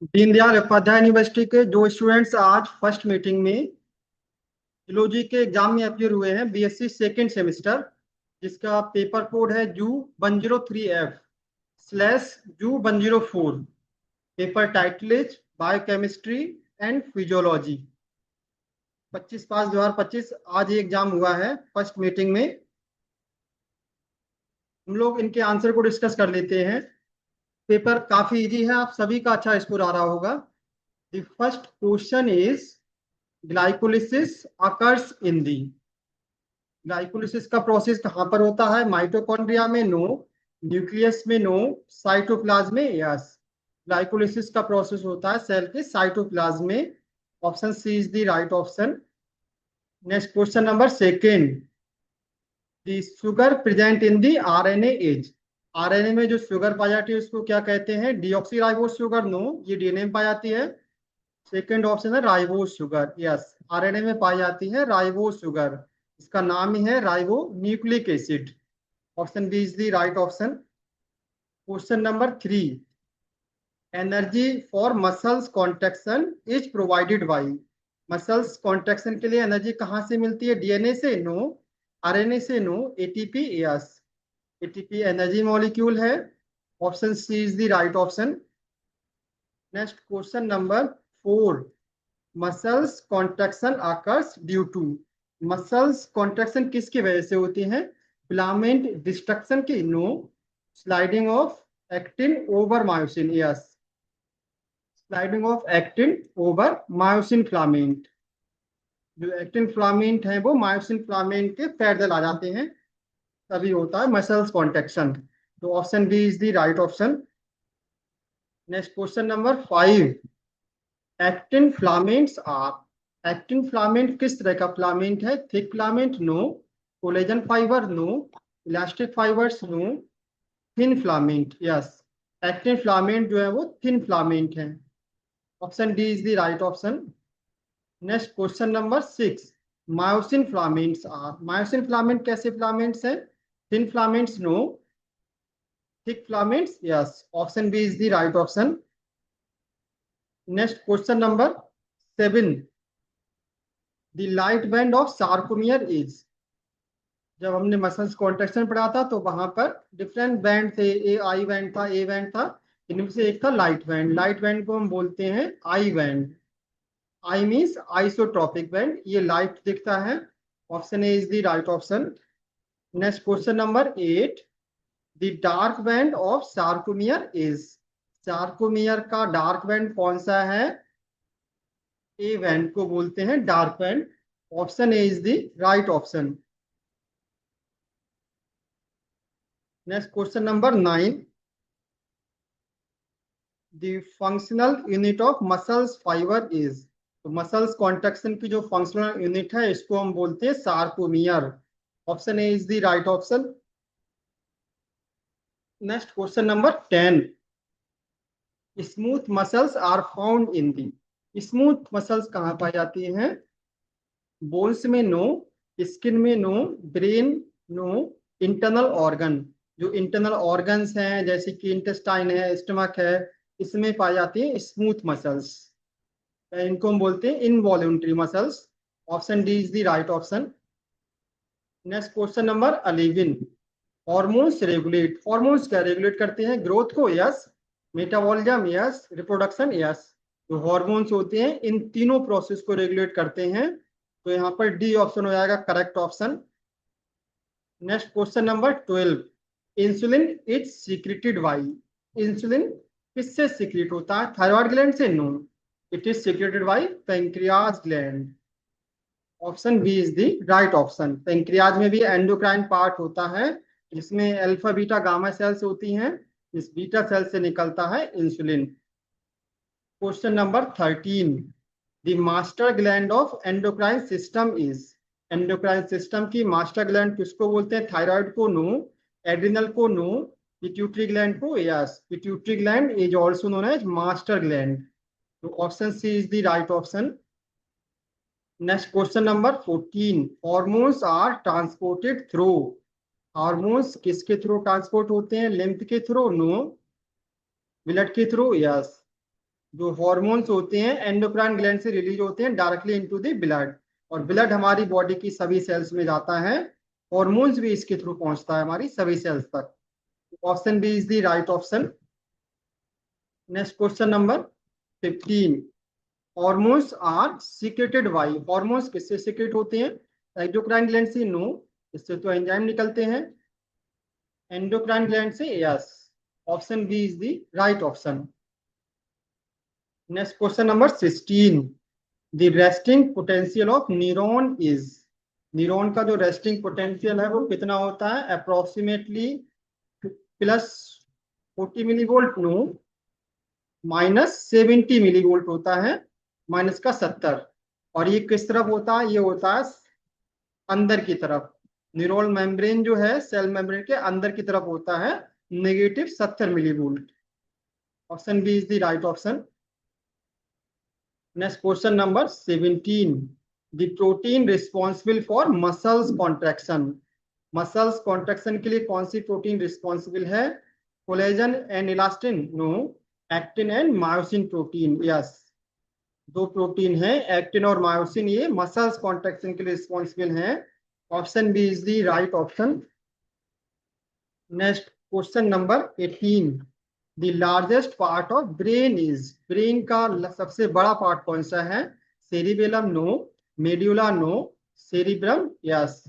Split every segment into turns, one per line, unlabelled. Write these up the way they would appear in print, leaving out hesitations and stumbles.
Deendayal Upadhyay university के जो students आज फर्स्ट मीटिंग में जूलॉजी के एग्जाम में अपीयर हुए हैं, बीएससी सेकेंड सेमेस्टर, जिसका पेपर कोड है JU103F/JU104। Paper title is biochemistry and physiology. 25/5/2025 आज ये एग्जाम हुआ है फर्स्ट मीटिंग में। हम लोग इनके आंसर को डिस्कस कर लेते हैं। पेपर काफी इजी है, आप सभी का अच्छा स्कोर आ रहा होगा। The first question is glycolysis occurs in the. Glycolysis का प्रोसेस कहाँ पर होता है? माइटोकॉन्ड्रिया में नो, न्यूक्लियस में नो, साइटोप्लाज्म में यस। ग्लाइकोलिसिस का प्रोसेस होता है सेल के साइटोप्लाज्म में। Option C is the right option. Next question number second, the sugar present in the RNA is. RNA में जो शुगर पाई जाती है उसको क्या कहते हैं? डीऑक्सीराइबोस शुगर, नो, ये डीएनए में पाई जाती है। सेकेंड ऑप्शन है राइबोस शुगर, यस, आरएनए में पाई जाती है राइबोस शुगर। इसका नाम ही है ribonucleic acid. Option B is the right option. Question number three, energy for muscles contraction is provided by. Muscles contraction के लिए एनर्जी कहाँ से मिलती है? डीएनए से, नो। आरएनए से, no. ATP, yes, ATP energy molecule है। Option C is the right option. Next question number four, muscles contraction occurs due to. Muscles contraction किसकी वजह से होती है? फिलामेंट डिस्ट्रक्शन की, no. Sliding of actin over myosin, yes, sliding of actin over myosin filament. जो actin filament है वो myosin filament के पैरेलल आ जाते हैं, तभी होता है मसल्स कॉन्ट्रैक्शन। तो option B is the right option. Next question number five, actin filaments are. Actin filament किस तरह का फिलामेंट है? Thick filament, no. Collagen fibre, no. Elastic fibres, no. Thin filament, yes, actin filament जो है वो thin filament है। Option D is the right option. Next question number six, myosin filaments are. Myosin filament कैसे filaments हैं? Thin filaments, no. Thick filaments, yes, option B is the right option. Next question number seven, the light band of sarcomere is. जब हमने muscles contraction पढ़ा था तो वहां पर different band थे, ए आई बैंड था, ए बैंड था, इनमें से एक था लाइट बैंड। लाइट बैंड को हम बोलते हैं I band. I means isotropic band, ये लाइट दिखता है। Option A is the right option. Next question number eight, the dark band of sarcomere is. Sarcomere का डार्क बैंड कौन सा है? ए बैंड को बोलते हैं dark band. Option A is the right option. Next question number nine, the functional unit of muscles fibre is. तो muscles contraction की जो फंक्शनल यूनिट है इसको हम बोलते हैं sarcomere. Option A is the right option. Next question number ten, smooth muscles are found in the. Smooth muscles कहाँ पाई जाती हैं? बोन्स में, नो। स्किन में, no. Brain, no. Internal organ, जो इंटरनल ऑर्गन्स हैं जैसे कि इंटेस्टाइन है, स्टमक है, इसमें पाई जाती है स्मूथ मसल्स। इनको हम बोलते हैं involuntary muscles. Option D is the right option. Next question number 11, hormones regulate. Hormones क्या रेगुलेट करते हैं? ग्रोथ को, yes. Metabolism, yes. Reproduction, yes. जो हॉर्मोन्स होते हैं इन तीनों प्रोसेस को रेगुलेट करते हैं, तो यहाँ पर डी ऑप्शन हो जाएगा correct option. Next question number 12, insulin is secreted by. Insulin किससे सीक्रेट होता है? थायराइड ग्लैंड से, no. It is secreted by pancreas gland. Option B is the right option. Pancreas में भी एंडोक्राइन पार्ट होता है जिसमें अल्फा बीटा गामा सेल्स होती हैं, इस बीटा सेल से निकलता है insulin. Question number 13, the master gland of endocrine system is. Endocrine system की मास्टर ग्लैंड किसको बोलते हैं? थायराइड को, नो। एड्रिनल को, नो। पिट्यूटरी ग्लैंड को, yes, pituitary gland is also known as master gland. तो option C is the right option. Next question number 14, hormones are transported through. Hormones किसके through transport होते हैं? Lymph के through, no. Blood के through, yes. जो hormones होते हैं endocrine gland से रिलीज होते हैं डायरेक्टली इनटू द ब्लड, और ब्लड हमारी बॉडी की सभी सेल्स में जाता है, हॉर्मोन्स भी इसके थ्रू पहुंचता है हमारी सभी सेल्स तक। Option B is the right option. Next question number 15। Hormones are secreted by, hormones किससे सीक्रेट होते हैं? एंडोक्राइन ग्लैंड से? नो, इससे तो एंजाइम निकलते हैं। एंडोक्राइन ग्लैंड से? Yes. Option B is the right option. Next question number 16। The resting potential of neuron is, neuron का जो रेस्टिंग पोटेंशियल है वो कितना होता है? Approximately plus 40 millivolt? No, minus 70 millivolt होता है, माइनस का 70। और ये किस तरफ होता है? ये होता है अंदर की तरफ, न्यूरल मेम्ब्रेन जो है सेल मेम्ब्रेन के अंदर की तरफ होता है, negative 70 millivolt. Option B is the right option. Next question number 17। The protein responsible for muscles contraction, muscles contraction के लिए कौन सी प्रोटीन रिस्पॉन्सिबल है? Collagen and elastin? No, actin and myosin protein? Yes. दो प्रोटीन है actin और myosin, ये muscles contraction के लिए रिस्पॉन्सिबल हैं। Option B is the right option. Next question number 18। The largest part of brain is, brain का सबसे बड़ा पार्ट कौन सा है? Cerebellum? No, medulla? No, cerebrum? Yes,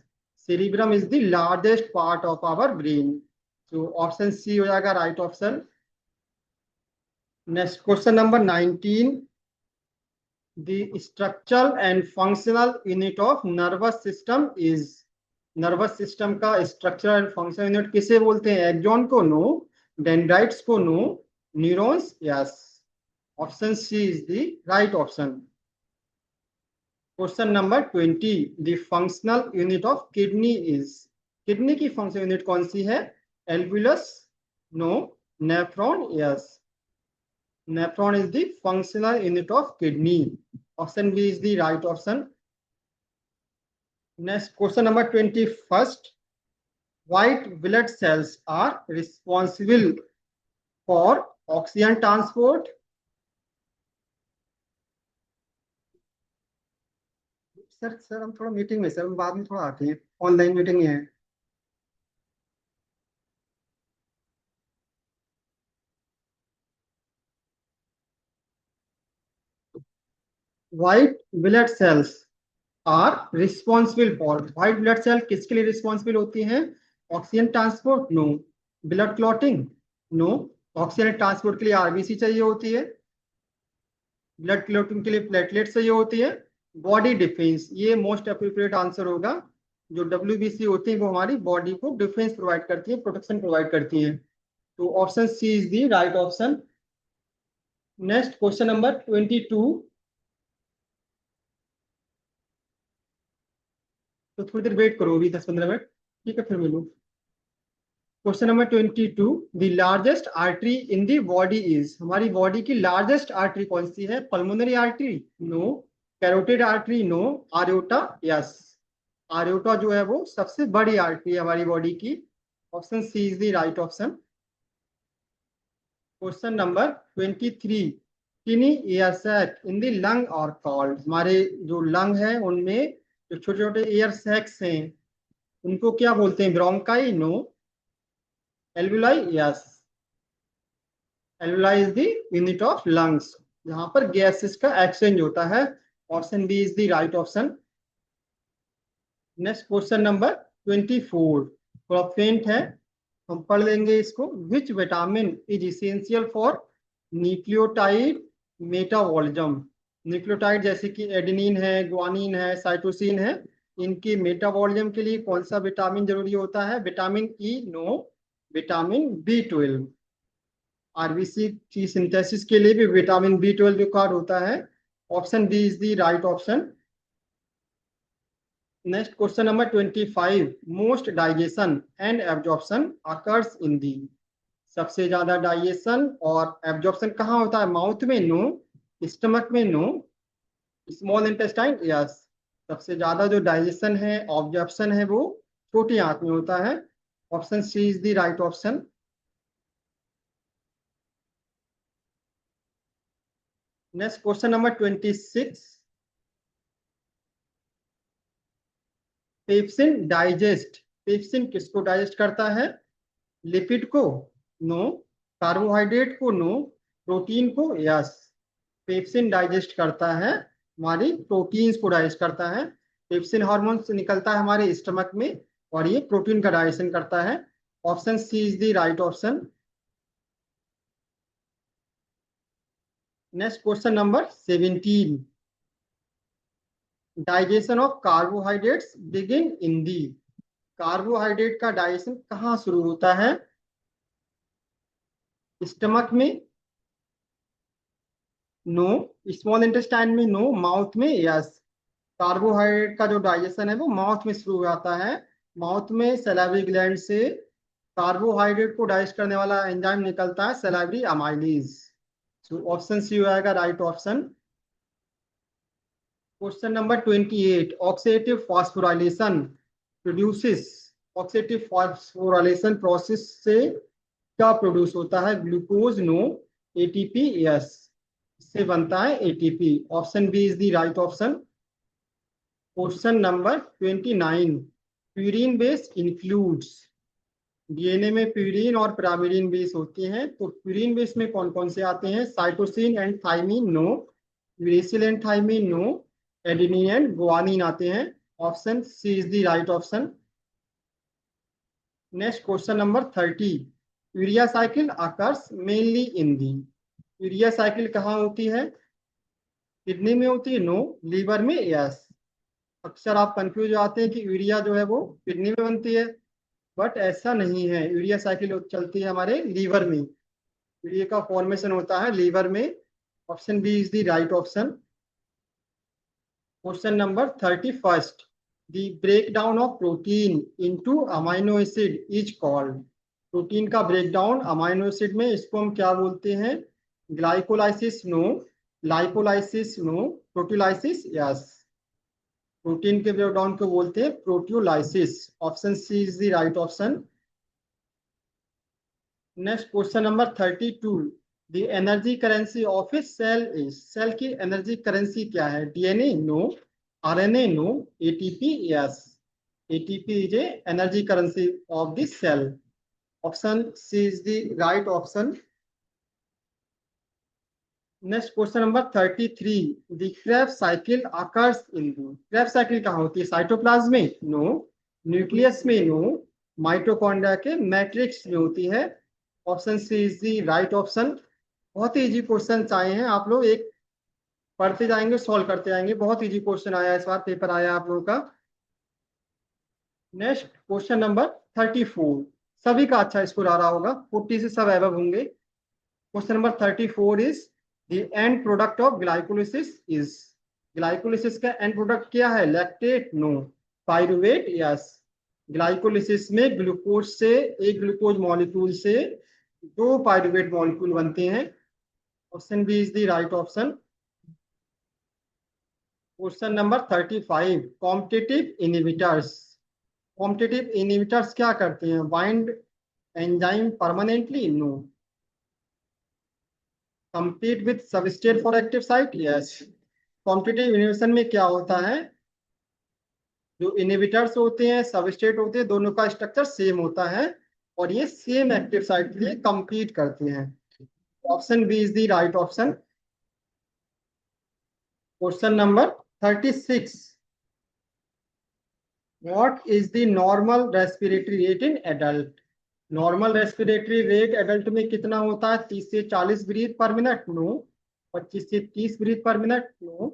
cerebrum is the largest part of our brain, तो option C हो जाएगा right option. Next question number 19। The structural and functional unit of nervous system is, nervous system का structural and functional unit किसे बोलते हैं? Axon को? No, dendrites को? No, neurons? Yes, option C is the right option. Question number 20। The functional unit of kidney is, kidney की functional unit कौन सी है? Alveolus? No, nephron? Yes, nephron is the functional unit of kidney. Option B is the right option. Next question number 21st। white blood cells are responsible for oxygen transport। Sir हम थोड़ा meeting में, sir हम बाद में थोड़ा आते हैं, online meeting है। White blood cells are responsible for, white blood cell किसके लिए रिस्पॉन्सिबल होती हैं? Oxygen transport? No, blood clotting? No, oxygen transport के लिए आरबीसी चाहिए होती है, ब्लड क्लॉटिंग के लिए प्लेटलेट चाहिए होती है, बॉडी डिफेंस, ये मोस्ट अप्रोप्रिएट आंसर होगा। जो डब्ल्यूबीसी होती है वो हमारी बॉडी को डिफेंस प्रोवाइड करती है, प्रोटेक्शन प्रोवाइड करती है, तो option C is the right option. Next question number 22। तो थोड़ी देर वेट करो, अभी 10-15 मिनट, ठीक है फिर मिलो। Question number 22। The largest artery in the body is, हमारी बॉडी की लार्जेस्ट आर्टरी कौन सी है? Pulmonary artery? No, carotid artery? No, aorta? Yes, aorta जो है वो सबसे बड़ी आर्टरी है हमारी बॉडी की। Option C is the right option. Question number 23। Tiny air sac in the lung are called, हमारे जो लंग है उनमें जो छोटे छोटे एयर सैक्स हैं उनको क्या बोलते हैं? Bronchi? No, alveoli? Yes, alveoli is the unit of lungs, जहां पर गैसेस का एक्सचेंज होता है। Option B is the right option. Next question number 24, थोड़ा फेंट है, हम पढ़ लेंगे इसको। Which vitamin is essential for nucleotide metabolism, nucleotide जैसे कि एडेनिन है, ग्वानिन है, साइटोसिन है, इनकी मेटाबॉलिज्म के लिए कौन सा विटामिन जरूरी होता है? Vitamin E? No, vitamin B12, RBC की सिंथेसिस के लिए भी विटामिन B12 रिक्वायर्ड होता है। Option B is the right option. Next question number 25। Most digestion and absorption occurs in the, सबसे ज्यादा डाइजेशन और एब्जॉर्प्शन कहाँ होता है? माउथ में? नो, स्टमक में? No, small intestine? यस, सबसे ज्यादा जो डाइजेशन है, ऑब्जॉर्प्शन है, वो छोटी आंत में होता है। Option C is the right option. Next question number 26, pepsin digest, pepsin किसको डाइजेस्ट करता है? लिपिड को? नो। कार्बोहाइड्रेट को? नो। प्रोटीन को? यस। पेप्सिन डाइजेस्ट करता है हमारी प्रोटीन्स को डाइजेस्ट करता है। पेप्सिन हार्मोन से निकलता है हमारे स्टमक में और ये प्रोटीन का डाइजेशन करता है। Option C is the right option. Next question number 17, digestion of carbohydrates begin in the, carbohydrate का डाइजेशन कहाँ शुरू होता है? स्टमक में? नो। स्मॉल इंटेस्टाइन में? नो। माउथ में? यस। कार्बोहाइड्रेट का जो डाइजेशन है वो माउथ में शुरू होता है। माउथ में सैलाइवरी ग्लैंड से कार्बोहाइड्रेट को डाइजेस्ट करने वाला एंजाइम निकलता है, salivary amylase. So option C हो जाएगा right option. Question number 28, oxidative phosphorylation produces, oxidative phosphorylation process से क्या प्रोड्यूस होता है? ग्लूकोज? नो। एटीपी? यस। इससे बनता है ATP. Option B is the right option. Question number 29, purine base includes, DNA में प्यूरिन और पिरामिडइन बेस होते हैं, तो प्यूरिन बेस में कौन कौन से आते हैं? Cytosine and thymine? No. Uracil and thymine? No. Adenine and guanine आते हैं। Option C is the right option. Next question number 30, urea cycle occurs mainly in the, urea cycle कहाँ होती है? किडनी में होती है? नो। लीवर में? Yes. अक्सर आप कंफ्यूज आते हैं कि यूरिया जो है वो किडनी में बनती है, बट ऐसा नहीं है। यूरिया साइकिल चलती है हमारे लीवर में, यूरिया का फॉर्मेशन होता है लीवर में। Option B is the right option. Question number 31, the breakdown of protein into amino acid is called, protein का ब्रेकडाउन अमाइनो एसिड में इसको हम क्या बोलते हैं? Glycolysis? No. Lipolysis? No. Proteolysis? Yes. Protein के ब्रेकडाउन को बोलते हैं proteolysis. Option C is the right option. Next question number 32, the energy currency of a cell is, cell की एनर्जी करेंसी क्या है? DNA? No. RNA? No. ATP? Yes. ATP is a energy currency of the cell. Option C is the right option. Next question number 33, the Krebs cycle occurs in the, Krebs cycle कहाँ होती है? Cytoplasm में? No. Nucleus में? No. Mitochondria के matrix में होती है। Option C is the right option. बहुत ही इजी क्वेश्चन आए हैं, आप लोग एक पढ़ते जाएंगे सॉल्व करते जाएंगे। बहुत इजी क्वेश्चन आया इस बार, पेपर आया आप लोगों का। नेक्स्ट क्वेश्चन नंबर 34, सभी का अच्छा स्कोर आ रहा होगा, 40 से सब एबव होंगे। Question number 34 is the end product of glycolysis is, glycolysis का एंड प्रोडक्ट क्या है? Lactate? No. Pyruvate? Yes. Glycolysis में ग्लूकोज से, एक ग्लूकोज मॉलिक्यूल से दो पाइरुवेट मॉलिक्यूल बनते हैं। Option B is the right option. Question number 35, competitive inhibitors, competitive inhibitors क्या करते हैं? Bind enzyme permanently? No. compete with substrate for active site? yes. Competitive inhibition में क्या होता है? जो इनहिबिटर्स होते हैं, सबस्ट्रेट होते हैं, दोनों का स्ट्रक्चर सेम होता है और ये सेम एक्टिव साइट के लिए compete करते हैं। Option B is the right option. Question number 36, what is the normal respiratory rate in adult, normal respiratory rate adult में कितना होता है? 30 से 40 ब्रीथ पर मिनट? नो। 25 से 30 ब्रीथ पर मिनट? नो।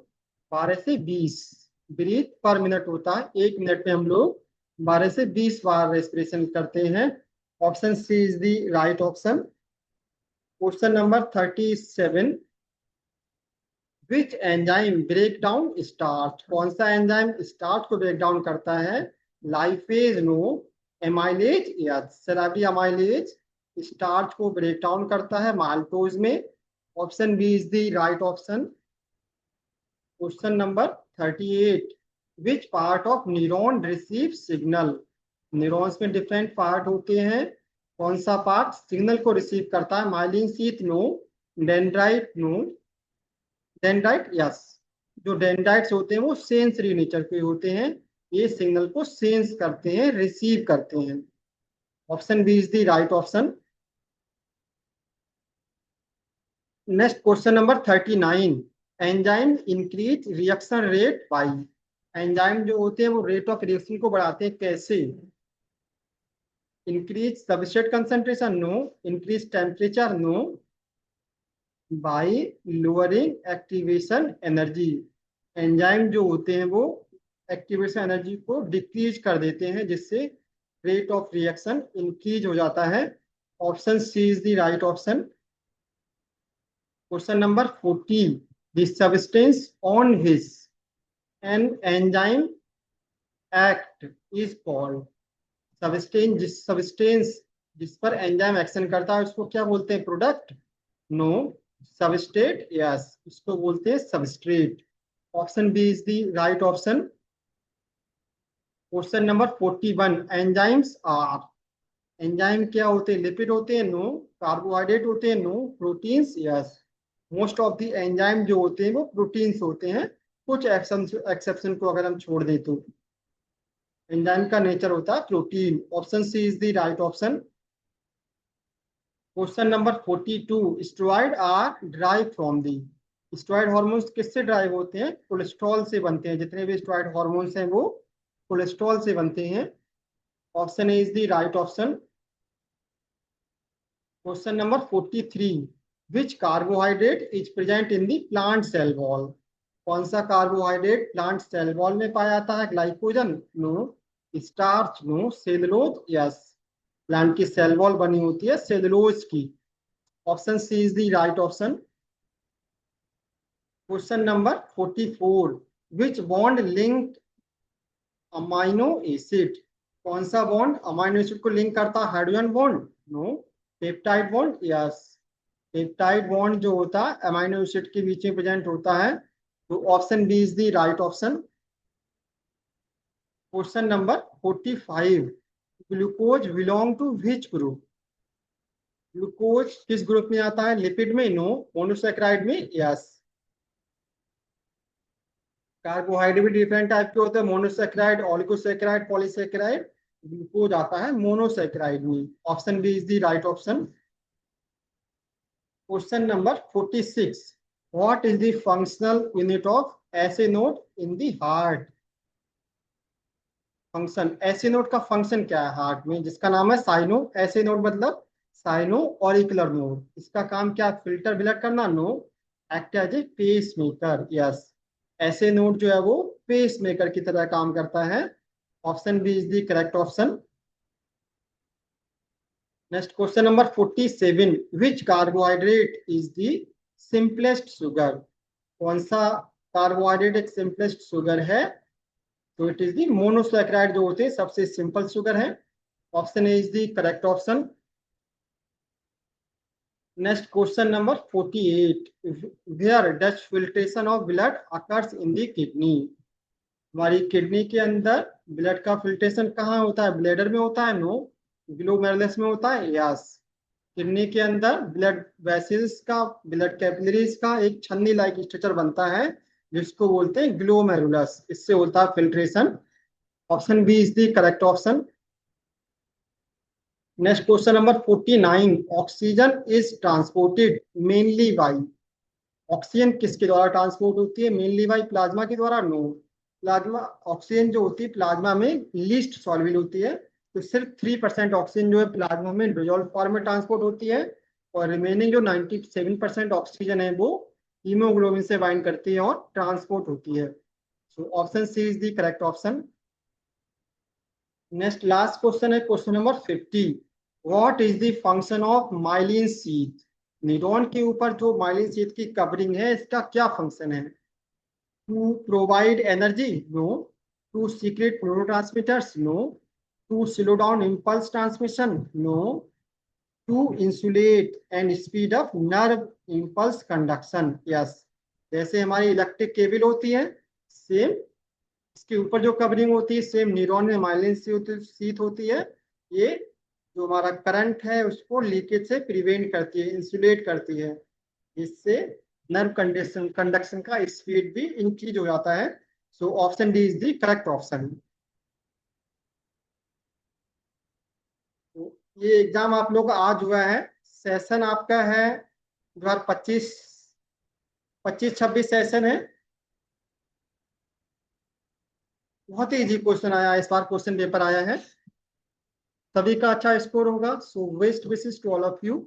12 से 20 ब्रीथ पर मिनट होता है। एक मिनट में हम लोग 12 से 20 बार रेस्पिरेशन करते हैं। Option C is the right option. Question number 37, which enzyme break down starch, कौन सा एंजाइम स्टार्च को ब्रेक डाउन करता है? Lipase? No. Amylase? Yes. Salivary amylase starch को ब्रेक डाउन करता है माल्टोज में। Option B is the right option. Question number 38, which part of neuron receive signal, neurons में डिफरेंट पार्ट होते हैं, कौन सा पार्ट सिग्नल को रिसीव करता है? Myelin sheath? No. Dendrite? No. Dendrite, yes. जो डेंड्राइट्स होते हैं वो सेंसरी नेचर के होते हैं, ये सिग्नल को सेंस करते हैं, रिसीव करते हैं। Option B is the right option. Next question number 39। Enzyme increase reaction rate by. Enzyme जो होते हैं वो रेट ऑफ रिएक्शन को बढ़ाते हैं कैसे? Increase substrate concentration, no. Increase temperature, no. By lowering activation energy. Enzyme जो होते हैं वो एक्टिवेशन एनर्जी को डिक्रीज कर देते हैं, जिससे रेट ऑफ रिएक्शन इंक्रीज हो जाता है। Option C is the right option. Question number 40। The substance on which an enzyme act is called. Substance जिस पर एंजाइम एक्शन करता है उसको क्या बोलते हैं? Product, no. सबस्ट्रेट, यस, इसको बोलते हैं substrate. Option B is the right option. Question number 41। Enzymes are. Enzyme क्या होते हैं? लिपिड होते हैं, नो। कार्बोहाइड्रेट होते हैं, no. Proteins, yes. Most of the enzyme जो होते हैं वो प्रोटीन्स होते हैं, कुछ एक्सेप्शन को अगर हम छोड़ दें तो। एंजाइम का नेचर होता है protein. Option C is the right option. Question number 42। Steroid are derive from the. Steroid hormones किससे ड्राइव होते हैं? कोलेस्ट्रॉल से बनते हैं। जितने भी स्टेरॉइड हार्मोन्स हैं वो कोलेस्ट्रॉल से बनते हैं। Option A is the right option. Question number 43। Which carbohydrate is present in the plant cell wall. कौन सा कार्बोहाइड्रेट प्लांट सेल वॉल में पाया जाता है? Glycogen, no. Starch, no. Cellulose, yes. Plant की सेल वॉल बनी होती है सेलुलोज की। Option C is the right option. Question number 44। Which bond link amino acid. कौन सा बॉन्ड अमाइनो एसिड को लिंक करता है? Hydrogen bond, no. Peptide bond, yes. Peptide bond जो होता है अमाइनो एसिड के बीच में प्रेजेंट होता है, तो option B is the right option. Question number 45। Glucose belong to which group. Glucose किस ग्रुप में आता है? लिपिड में, नो। मोनोसेक्राइड में, यस। कार्बोहाइड्रेट भी डिफरेंट टाइप के होते हैं, मोनोसेक्राइड, ऑलिगोसेक्राइड, पॉलीसेक्राइड। ग्लूकोज आता है मोनोसेक्राइड में। Option B is the right option. Question number 46। What is the functional unit of SA node in the heart. Function, SA node का function क्या है हार्ट में? जिसका नाम है साइनो। एसए नोड मतलब साइनो ऑरिकुलर नोड। इसका काम क्या? फिल्टर ब्लड करना, no. Act as a pacemaker, yes. SA node जो है वो पेस मेकर की तरह काम करता है। Option B is the correct option. Next question number 47। Which carbohydrate is the simplest sugar. कौन सा कार्बोहाइड्रेट एक सिंपलेस्ट शुगर है? तो इट इज दी मोनोसैकेराइड जो होते हैं सबसे सिंपल शुगर है। Option A is the correct option. Next question number 48। Where does filtration of blood occurs in the kidney. हमारी किडनी के अंदर ब्लड का फिल्ट्रेशन कहाँ होता है? ब्लैडर में होता है, नो। ग्लोमेरुलस में होता है, यस। किडनी के अंदर ब्लड वेसल्स का, ब्लड कैपिलरीज का एक छन्नी लाइक स्ट्रक्चर बनता है, जिसको बोलते हैं ग्लोमेरुलस। इससे होता है filtration. Option B is the correct option. Next question number 49। Oxygen is transported mainly by. Oxygen किसके द्वारा ट्रांसपोर्ट होती है? मेनली बाई प्लाज्मा के द्वारा, नो। प्लाज्मा, ऑक्सीजन जो होती है प्लाज्मा में लीस्ट सॉल्युबल होती है, तो सिर्फ 3% ऑक्सीजन जो है प्लाज्मा में डिजोल्व फॉर्म में ट्रांसपोर्ट होती है, और रिमेनिंग जो 97% ऑक्सीजन है वो हीमोग्लोबिन से बाइंड करती है और ट्रांसपोर्ट होती है। So option C is the correct option. Next last question है question number 50। What is the function of myelin sheath. Neuron के ऊपर जो माइलिन शीथ की कवरिंग है इसका क्या फंक्शन है? To provide energy, no. To secrete neurotransmitters, no. To slow down impulse transmission, no. To insulate and speed up nerve impulse conduction, yes. जैसे हमारी इलेक्ट्रिक केबल होती है, सेम इसके ऊपर जो कवरिंग होती है सेम न्यूरॉन में माइलिन शीथ होती है। ये जो हमारा करंट है उसको लीकेज से प्रिवेंट करती है, इंसुलेट करती है, जिससे नर्व कंडक्शन का स्पीड भी इंक्रीज हो जाता है। So option D is the correct option. ये एग्जाम आप लोग का आज हुआ है, सेशन आपका है 2025 25-26 सेशन है। बहुत ही इजी क्वेश्चन आया इस बार, क्वेश्चन पेपर आया है, सभी का अच्छा स्कोर होगा। So best wishes to all of you.